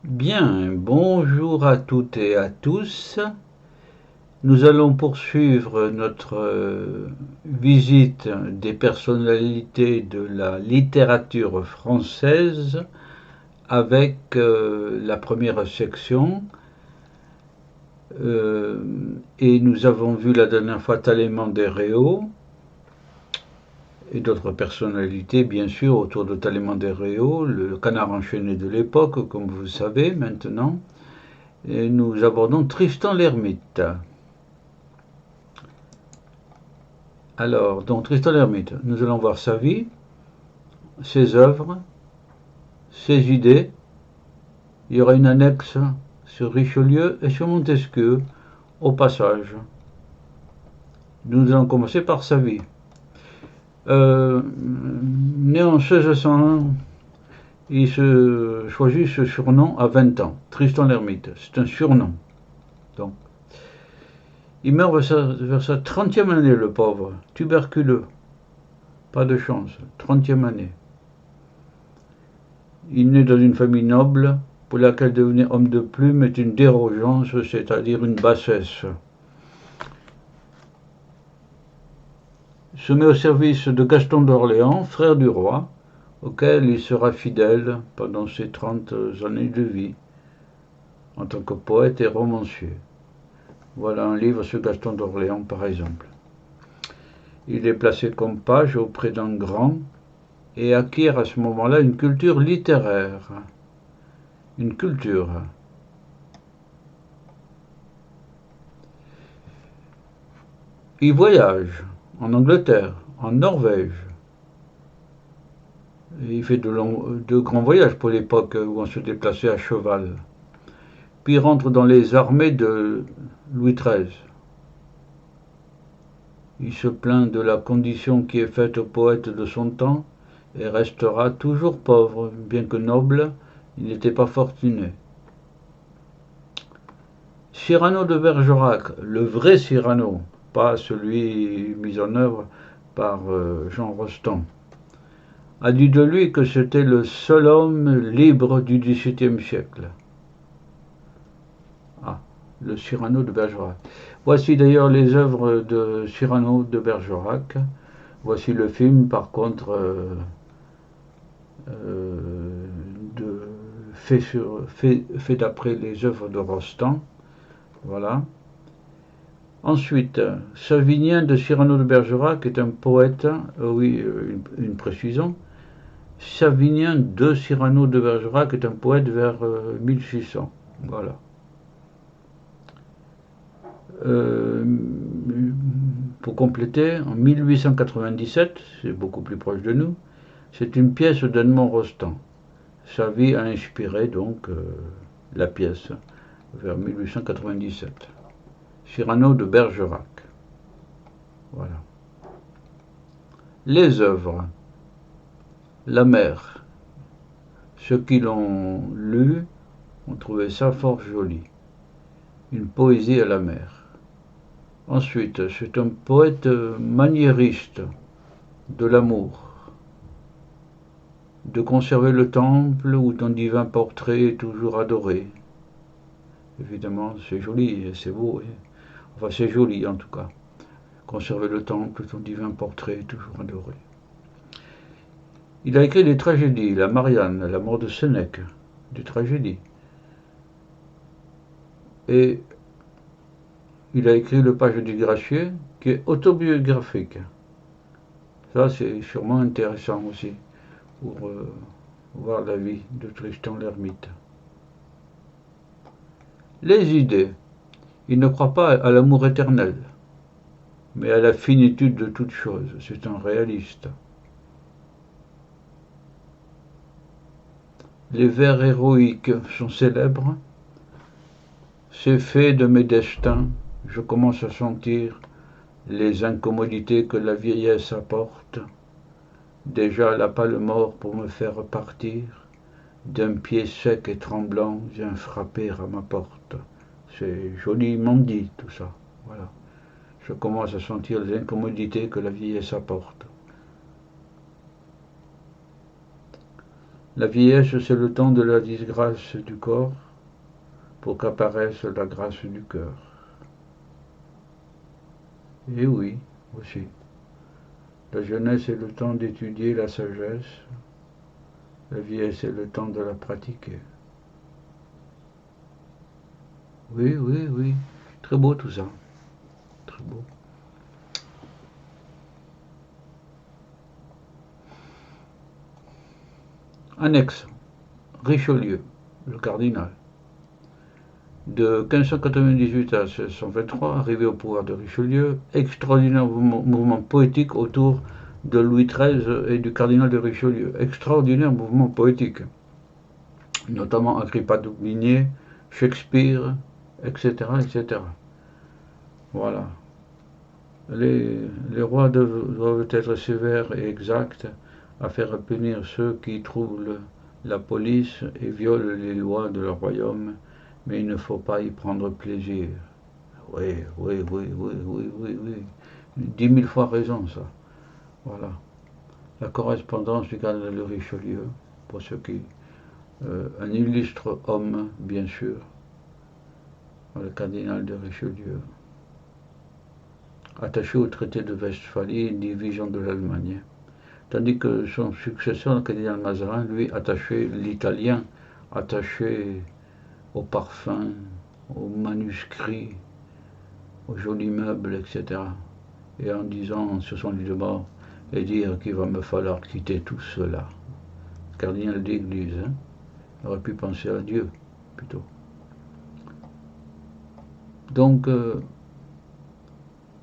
Bien, bonjour à toutes et à tous. Nous allons poursuivre notre visite des personnalités de la littérature française avec la première section. Euh, et nous avons vu la dernière fois Talleyrand des Réaux et d'autres personnalités, bien sûr, autour de Talleyrand des Réaux, le canard enchaîné de l'époque, comme vous savez maintenant. Et nous abordons Tristan l'Hermite. Alors, donc Tristan l'Hermite, nous allons voir sa vie, ses œuvres, ses idées. Il y aura une annexe sur Richelieu et sur Montesquieu au passage. Nous allons commencer par sa vie. Né en 1601, il se choisit ce surnom à 20 ans, Tristan l'Hermite. C'est un surnom. Donc, il meurt vers sa 30e année, le pauvre, tuberculeux. Pas de chance, 30e année. Il naît dans une famille noble, pour laquelle devenir homme de plume est une dérogeance, c'est-à-dire une bassesse. Se met au service de Gaston d'Orléans, frère du roi, auquel il sera fidèle pendant ses 30 années de vie, en tant que poète et romancier. Voilà un livre sur Gaston d'Orléans, par exemple. Il est placé comme page auprès d'un grand et acquiert à ce moment-là une culture littéraire. Une culture. Il voyage en Angleterre, en Norvège. Il fait de grands voyages pour l'époque où on se déplaçait à cheval. Puis il rentre dans les armées de Louis XIII. Il se plaint de la condition qui est faite aux poètes de son temps et restera toujours pauvre, bien que noble, il n'était pas fortuné. Cyrano de Bergerac, le vrai Cyrano, pas celui mis en œuvre par Jean Rostand, a dit de lui que c'était le seul homme libre du XVIIe siècle. Ah, le Cyrano de Bergerac. Voici d'ailleurs les œuvres de Cyrano de Bergerac. Voici le film, par contre, de, fait d'après les œuvres de Rostand. Voilà. Ensuite, Savinien de Cyrano de Bergerac est un poète, oui, une précision. Savinien de Cyrano de Bergerac est un poète vers 1600. Voilà. Euh, pour compléter, en 1897, c'est beaucoup plus proche de nous, c'est une pièce d'Edmond Rostand. Sa vie a inspiré donc la pièce vers 1897. Cyrano de Bergerac. Voilà. Les œuvres. La mer. Ceux qui l'ont lu ont trouvé ça fort joli. Une poésie à la mer. Ensuite, c'est un poète maniériste de l'amour. De conserver le temple où ton divin portrait est toujours adoré. Évidemment, c'est joli, c'est beau. Enfin, c'est joli en tout cas. Conserver le temple où ton divin portrait est toujours adoré. Il a écrit des tragédies, la Marianne, la mort de Sénèque, des tragédies. Et il a écrit Le Page du Gracieux, qui est autobiographique. Ça, c'est sûrement intéressant aussi, pour voir la vie de Tristan l'Hermite. Les idées. Il ne croit pas à l'amour éternel, mais à la finitude de toute chose. C'est un réaliste. Les vers héroïques sont célèbres. C'est fait de mes destins, je commence à sentir les incommodités que la vieillesse apporte. Déjà la pâle mort pour me faire partir. D'un pied sec et tremblant, vient frapper à ma porte. C'est joliment dit tout ça. Voilà. Je commence à sentir les incommodités que la vieillesse apporte. La vieillesse, c'est le temps de la disgrâce du corps pour qu'apparaisse la grâce du cœur. Et oui, aussi. La jeunesse est le temps d'étudier la sagesse. La vieillesse est le temps de la pratiquer. Oui, oui, oui. Très beau tout ça. Très beau. Annexe. Richelieu, le cardinal. De 1598 à 1623, arrivé au pouvoir de Richelieu, extraordinaire mouvement poétique autour de Louis XIII et du cardinal de Richelieu. Extraordinaire mouvement poétique. Notamment Agrippa d'Aubigné, Shakespeare, etc., etc. Voilà. Les rois doivent être sévères et exacts à faire punir ceux qui troublent la police et violent les lois de leur royaume, mais il ne faut pas y prendre plaisir. Oui, oui, oui, oui, oui, oui, oui. 10 000 fois raison, ça. Voilà. La correspondance du cardinal de Richelieu, pour ceux qui... un illustre homme, bien sûr, le cardinal de Richelieu, attaché au traité de Westphalie, division de l'Allemagne. Tandis que son successeur, le cardinal Mazarin, lui, attaché l'italien, attaché au parfum, aux manuscrits, aux jolis meubles, etc. Et en disant sur son lit de mort, et dire qu'il va me falloir quitter tout cela. Cardinal d'église, hein, il aurait pu penser à Dieu, plutôt. Donc,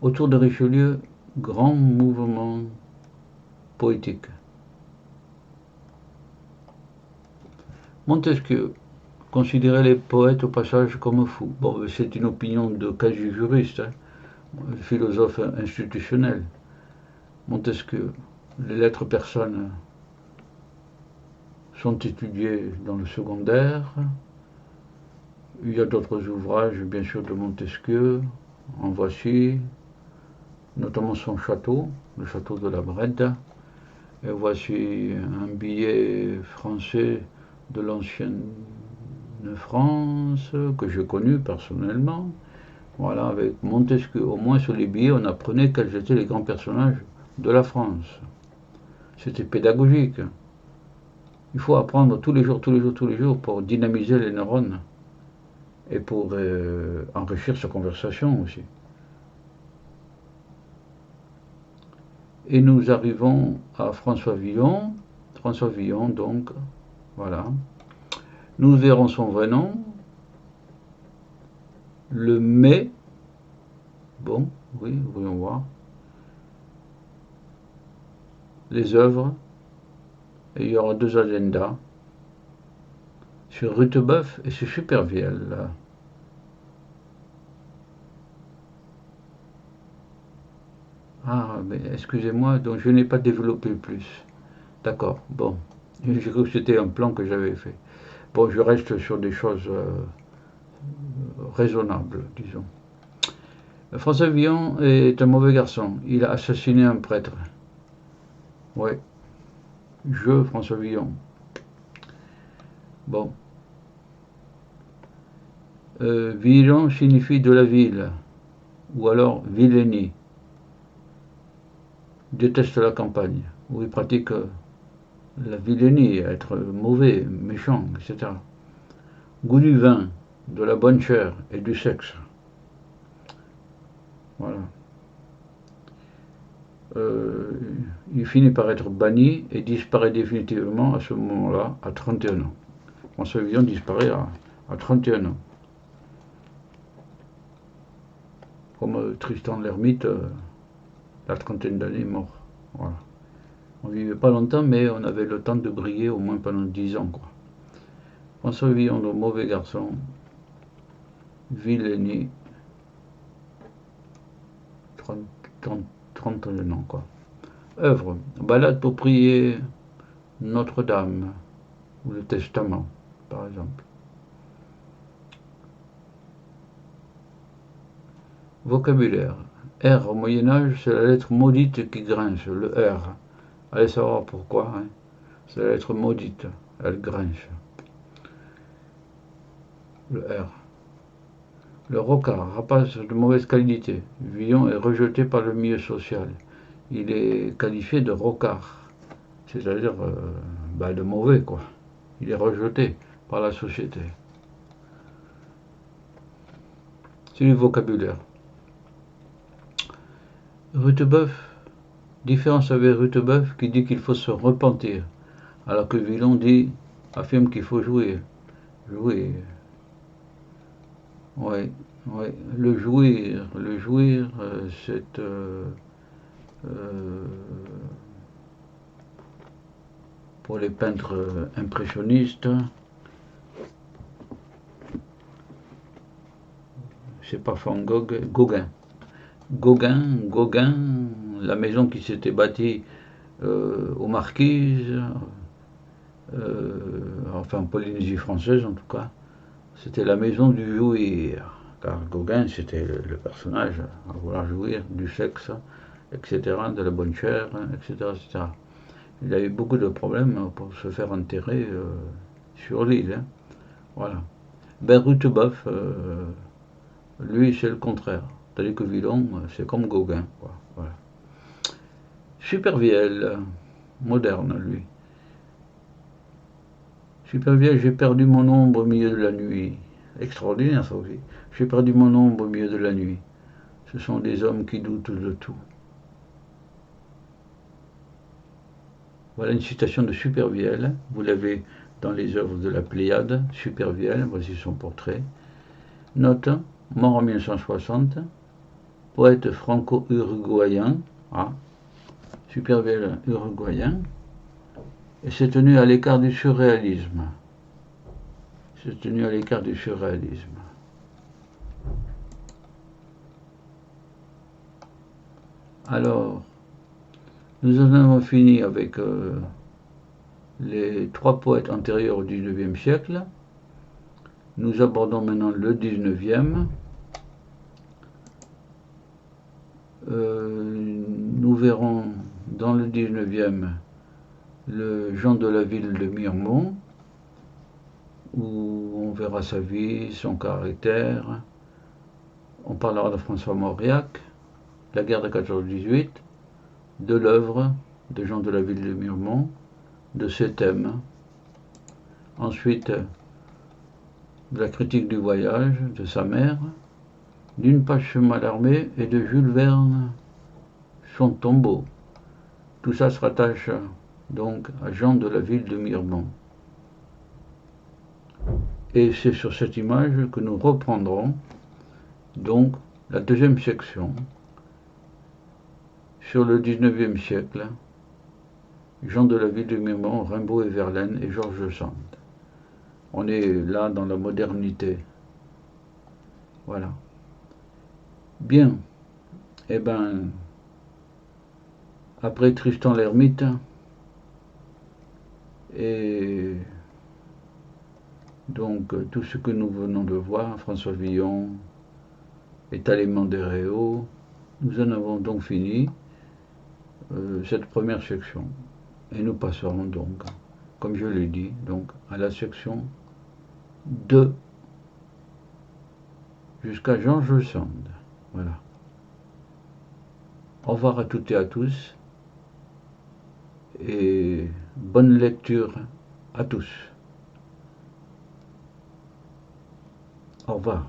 autour de Richelieu, grand mouvement poétique. Montesquieu considérait les poètes au passage comme fous. Bon, c'est une opinion de quasi-juriste, hein, philosophe institutionnel. Montesquieu, les lettres persanes sont étudiées dans le secondaire. Il y a d'autres ouvrages, bien sûr, de Montesquieu. En voici, notamment son château, le château de la Brède. Et voici un billet français de l'ancienne France, que j'ai connu personnellement. Voilà, avec Montesquieu. Au moins sur les billets, on apprenait quels étaient les grands personnages de la France. C'était pédagogique. Il faut apprendre tous les jours, tous les jours, tous les jours pour dynamiser les neurones et pour enrichir sa conversation aussi. Et nous arrivons à François Villon. François Villon, donc, voilà. Nous verrons son vrai nom. Le mai. Bon, oui, voyons voir. Les œuvres. Et il y aura 2 agendas. Sur Rutebeuf et sur Supervielle. Ah, mais excusez-moi, donc je n'ai pas développé plus. D'accord, bon. J'ai cru que c'était un plan que j'avais fait. Bon, je reste sur des choses raisonnables, disons. François Villon est un mauvais garçon. Il a assassiné un prêtre. Ouais. François Villon. Bon. Villon signifie de la ville, ou alors vilainie. Déteste la campagne, où il pratique la vilainie, être mauvais, méchant, etc. Goût du vin, de la bonne chair et du sexe. Voilà. Il finit par être banni et disparaît définitivement à ce moment-là, à 31 ans. François Villon disparaît à 31 ans. Comme Tristan l'Hermite, la trentaine d'années mort. Voilà. On vivait pas longtemps, mais on avait le temps de briller au moins pendant 10 ans, quoi. François Villon, le mauvais garçon, vilainie, 31 ans, quoi. Œuvre, balade pour prier Notre-Dame, ou le Testament, par exemple. Vocabulaire. R au Moyen-Âge, c'est la lettre maudite qui grince, le R. Allez savoir pourquoi, hein. C'est la lettre maudite. elle grince. Le R. Le rocard, rapace de mauvaise qualité. Villon est rejeté par le milieu social. Il est qualifié de rocard, c'est-à-dire de mauvais, quoi. Il est rejeté par la société. C'est du vocabulaire. Rutebeuf, différence avec Rutebeuf qui dit qu'il faut se repentir, alors que Villon affirme qu'il faut jouir. Jouir. Oui, oui. Le jouir, c'est pour les peintres impressionnistes. C'est pas Van Gogh, Gauguin. Gauguin, la maison qui s'était bâtie aux Marquises, enfin en Polynésie française en tout cas, c'était la maison du jouir. Car Gauguin, c'était le personnage à vouloir jouir du sexe, etc., de la bonne chair, etc., etc. Il a eu beaucoup de problèmes pour se faire enterrer sur l'île. Hein. Voilà. Rutebeuf, lui, c'est le contraire. Tandis que Villon, c'est comme Gauguin. Quoi. Voilà. Supervielle, moderne, lui. Supervielle, j'ai perdu mon ombre au milieu de la nuit. Extraordinaire, ça aussi. J'ai perdu mon ombre au milieu de la nuit. Ce sont des hommes qui doutent de tout. Voilà une citation de Supervielle. Vous l'avez dans les œuvres de la Pléiade. Supervielle, voici son portrait. Note, mort en 1960, poète franco-uruguayen, Supervielle uruguayen, et s'est tenu à l'écart du surréalisme. Alors, nous en avons fini avec les trois poètes antérieurs au XIXe siècle. Nous abordons maintenant le XIXe. Nous verrons dans le XIXe le Jean de la Ville de Miremont, où on verra sa vie, son caractère. On parlera de François Mauriac, la guerre de 14-18, de l'œuvre de Jean de la Ville de Miremont, de ses thèmes. Ensuite, de la critique du voyage de sa mère, d'une page sur Mallarmé et de Jules Verne, son tombeau. Tout ça se rattache donc à Jean de la Ville de Miremont. Et c'est sur cette image que nous reprendrons donc la deuxième section sur le XIXe siècle, Jean de la Ville de Miremont, Rimbaud et Verlaine et George Sand. On est là dans la modernité. Voilà. Bien. Eh bien, après Tristan l'Hermite et donc tout ce que nous venons de voir, François Villon et Talément des Réaux, nous en avons donc fini cette première section. Et nous passerons donc, comme je l'ai dit, donc à la section 2 jusqu'à George Sand. Voilà. Au revoir à toutes et à tous et bonne lecture à tous. Au revoir.